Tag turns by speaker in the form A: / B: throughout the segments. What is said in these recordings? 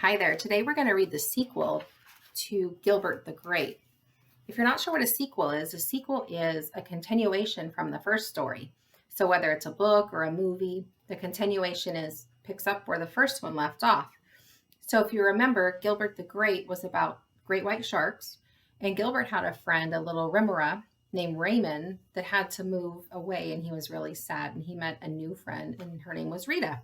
A: Hi there. Today we're going to read the sequel to Gilbert the Great. If you're not sure what a sequel is a continuation from the first story. So whether it's a book or a movie, the continuation picks up where the first one left off. So if you remember, Gilbert the Great was about great white sharks, and Gilbert had a friend, a little remora named Raymond, that had to move away, and he was really sad, and he met a new friend, and her name was Rita.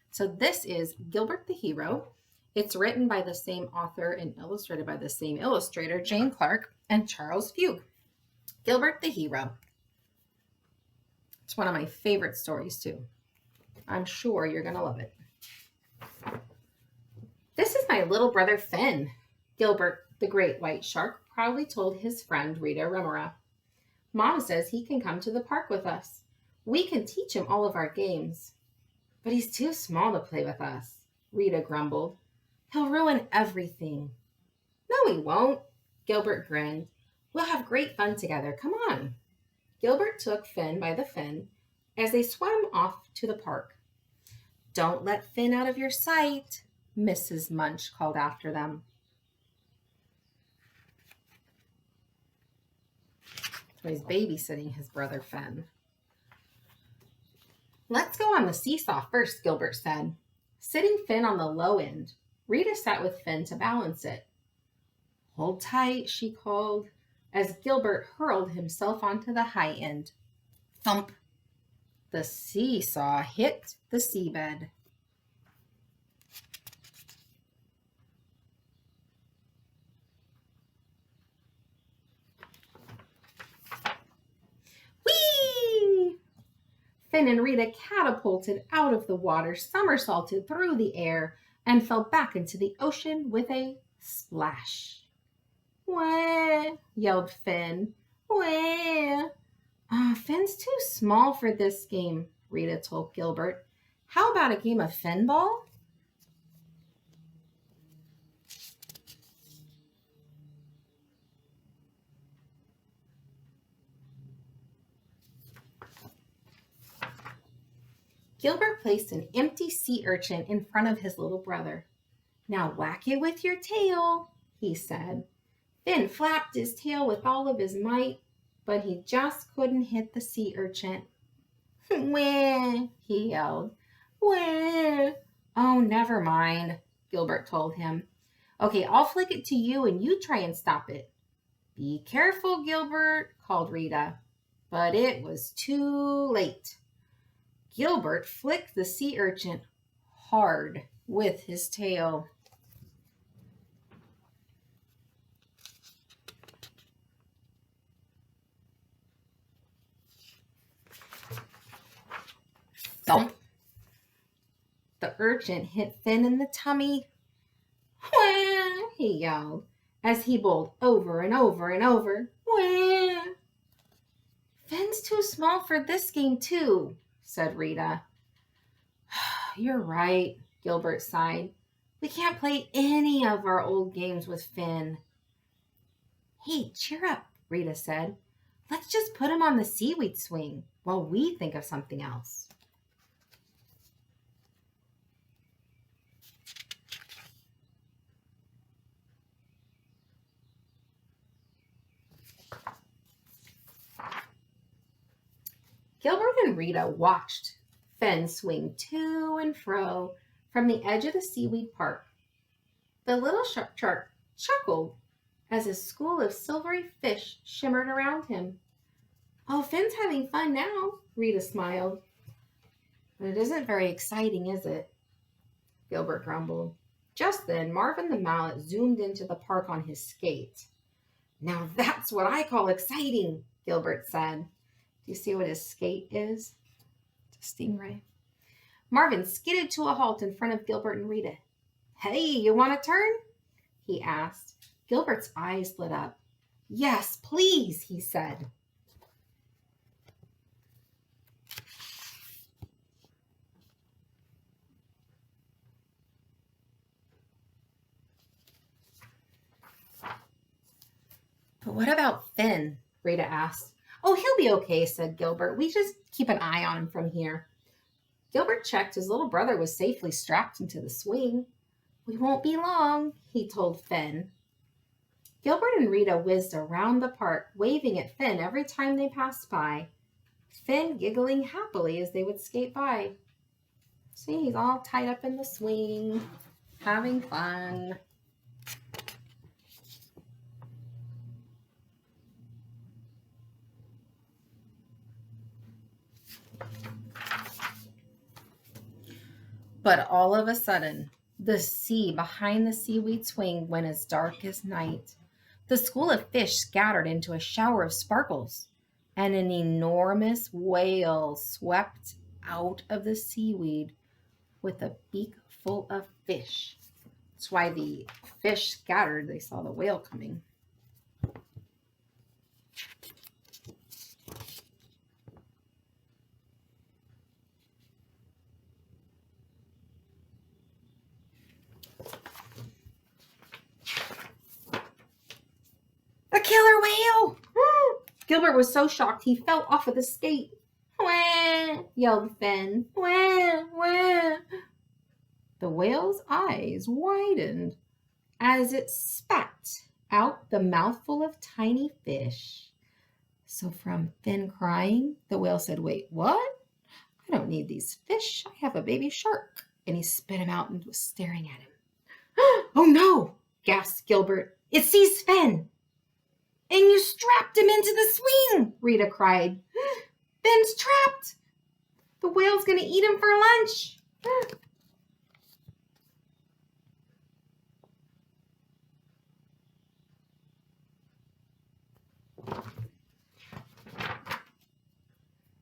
A: So this is Gilbert the Hero. It's written by the same author and illustrated by the same illustrator, Jane Clarke and Charles Fuge. Gilbert the Hero. It's one of my favorite stories too. I'm sure you're going to love it. This is my little brother Finn, Gilbert the Great White Shark proudly told his friend Rita Remora. Mom says he can come to the park with us. We can teach him all of our games. But he's too small to play with us, Rita grumbled. He'll ruin everything. No, he won't, Gilbert grinned. We'll have great fun together. Come on. Gilbert took Finn by the fin as they swam off to the park. Don't let Finn out of your sight, Mrs. Munch called after them. So he's babysitting his brother Finn. Let's go on the seesaw first, Gilbert said. Sitting Finn on the low end, Rita sat with Finn to balance it. Hold tight, she called, as Gilbert hurled himself onto the high end. Thump! The seesaw hit the seabed. Whee! Finn and Rita catapulted out of the water, somersaulted through the air, and fell back into the ocean with a splash. Wah! Yelled Finn. Wah! Finn's too small for this game, Rita told Gilbert. How about a game of Finn ball? Gilbert placed an empty sea urchin in front of his little brother. Now whack it with your tail, he said. Finn flapped his tail with all of his might, but he just couldn't hit the sea urchin. Wah, he yelled. Wah. Oh, never mind, Gilbert told him. Okay, I'll flick it to you and you try and stop it. Be careful, Gilbert, called Rita. But it was too late. Gilbert flicked the sea urchin hard with his tail. Thump! The urchin hit Finn in the tummy. Wah! He yelled as he bowled over and over and over. Wah! Finn's too small for this game too, said Rita. You're right, Gilbert sighed. We can't play any of our old games with Finn. Hey, cheer up, Rita said. Let's just put him on the seaweed swing while we think of something else. Gilbert and Rita watched Finn swing to and fro from the edge of the seaweed park. The little shark chuckled as a school of silvery fish shimmered around him. Oh, Finn's having fun now, Rita smiled. But it isn't very exciting, is it? Gilbert grumbled. Just then, Marvin the mallet zoomed into the park on his skate. Now that's what I call exciting, Gilbert said. Do you see what his skate is? It's a stingray. Marvin skidded to a halt in front of Gilbert and Rita. Hey, you want a turn? He asked. Gilbert's eyes lit up. Yes, please, he said. But what about Finn? Rita asked. Oh, he'll be okay, said Gilbert. We just keep an eye on him from here. Gilbert checked his little brother was safely strapped into the swing. We won't be long, he told Finn. Gilbert and Rita whizzed around the park, waving at Finn every time they passed by, Finn giggling happily as they would skate by. See, he's all tied up in the swing, having fun. But all of a sudden, the sea behind the seaweed swing went as dark as night. The school of fish scattered into a shower of sparkles, and an enormous whale swept out of the seaweed with a beak full of fish. That's why the fish scattered. They saw the whale coming. A killer whale! Gilbert was so shocked he fell off of the skate. Wah! Yelled Finn. Wah! Wah! The whale's eyes widened as it spat out the mouthful of tiny fish. So from Finn crying, the whale said, "Wait, what? I don't need these fish. I have a baby shark." And he spit him out and was staring at him. "Oh no!" gasped Gilbert. "It sees Finn!" "And you strapped him into the swing!" Rita cried. "Finn's trapped! The whale's gonna eat him for lunch!"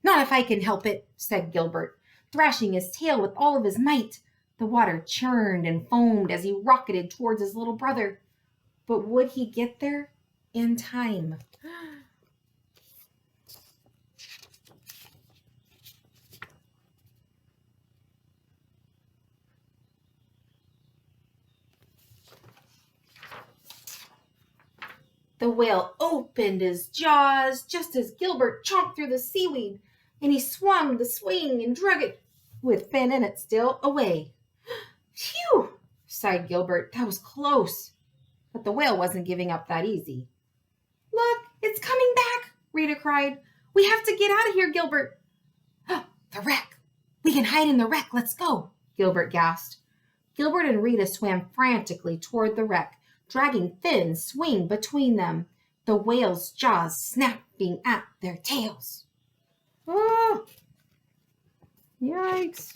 A: "Not if I can help it," said Gilbert, thrashing his tail with all of his might. The water churned and foamed as he rocketed towards his little brother. But would he get there in time? The whale opened his jaws just as Gilbert chomped through the seaweed, and he swung the swing and drug it, with Finn in it still, away. "Phew!" sighed Gilbert. "That was close." But the whale wasn't giving up that easy. "Look, it's coming back!" Rita cried. "We have to get out of here, Gilbert." "Oh, the wreck! We can hide in the wreck. Let's go!" Gilbert gasped. Gilbert and Rita swam frantically toward the wreck, dragging Finn's swing between them, the whale's jaws snapping at their tails. Oh! Yikes!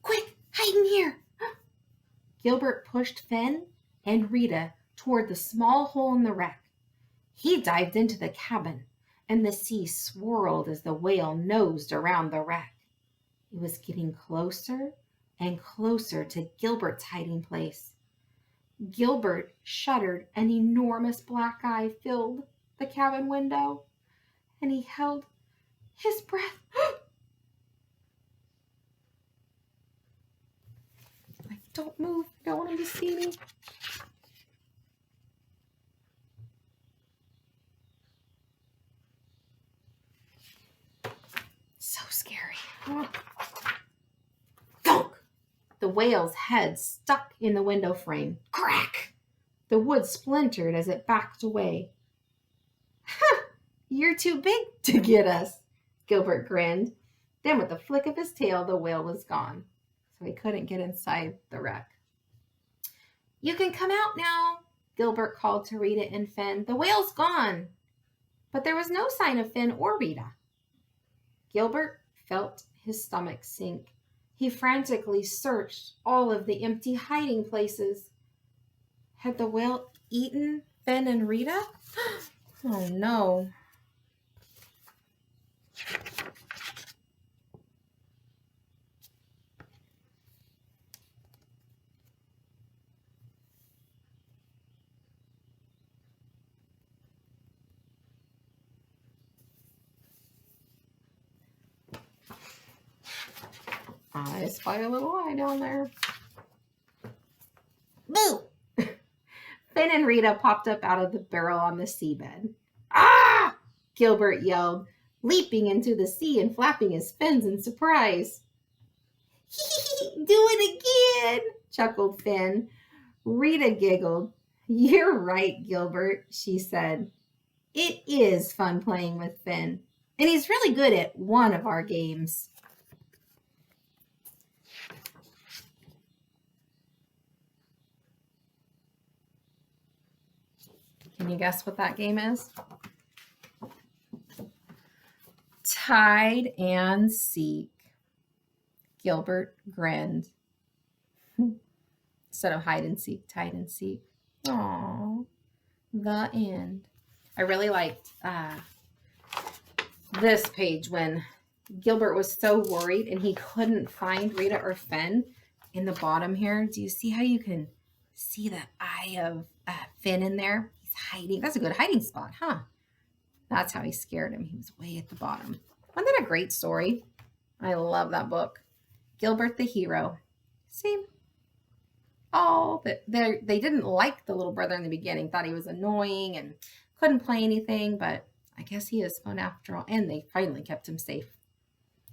A: "Quick, hide in here!" Gilbert pushed Finn and Rita toward the small hole in the wreck. He dived into the cabin, and the sea swirled as the whale nosed around the wreck. It was getting closer and closer to Gilbert's hiding place. Gilbert shuddered. An enormous black eye filled the cabin window, and he held his breath. Don't move. I don't want him to see me. So scary. Thunk! The whale's head stuck in the window frame. Crack! The wood splintered as it backed away. "You're too big to get us," Gilbert grinned. Then with a flick of his tail, the whale was gone, so he couldn't get inside the wreck. "You can come out now," Gilbert called to Rita and Finn. "The whale's gone." But there was no sign of Finn or Rita. Gilbert felt his stomach sink. He frantically searched all of the empty hiding places. Had the whale eaten Finn and Rita? Oh no. I spy a little eye down there. Boo! Finn and Rita popped up out of the barrel on the seabed. Gilbert yelled, leaping into the sea and flapping his fins in surprise. Do it again, chuckled Finn. Rita giggled. You're right, Gilbert, she said. It is fun playing with Finn, and he's really good at one of our games. Can you guess what that game is? Hide and seek. Gilbert grinned. Instead of hide and seek, hide and seek. Aww. The end. I really liked this page when Gilbert was so worried and he couldn't find Rita or Finn. In the bottom here, do you see how you can see the eye of Finn in there? He's hiding. That's a good hiding spot, huh? That's how he scared him. He was way at the bottom. Wasn't that a great story? I love that book. Gilbert the Hero. See? Oh, they didn't like the little brother in the beginning. Thought he was annoying and couldn't play anything, but I guess he is fun after all. And they finally kept him safe.